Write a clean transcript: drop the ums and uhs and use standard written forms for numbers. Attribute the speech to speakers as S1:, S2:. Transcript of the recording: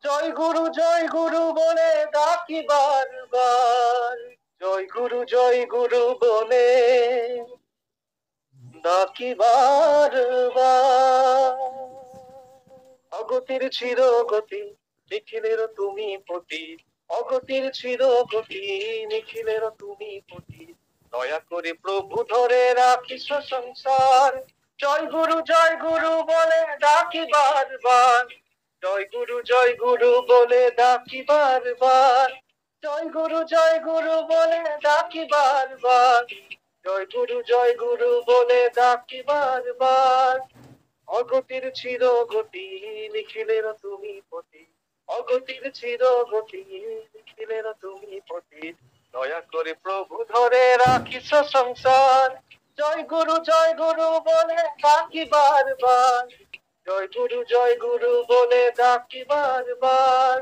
S1: জয় গুরু বলে ডাকি বারবার, জয় গুরু বলে ডাকি বারবার। অগতির চিরগতি নিখিলের তুমি পতি, অগতির চিরগতি নিখিলের তুমি পতি। দয়া করে প্রভু ধরে রাখিস সংসার, জয় গুরু বলে ডাকি বারবার, জয় গুরু বলে ডাকি বারবার, জয় গুরু বলে ডাকি বারবার, জয় গুরু বলে ডাকি বারবার। অগতির চিরগতি নিখিলের তুমি পতি, অগতির চিরগতি নিখিলের তুমি পতি। দয়া করে প্রভু ধরে রাখিস সংসার, জয় গুরু বলে ডাকি বারবার, জয় গুরু বলে ডাকি বারবার।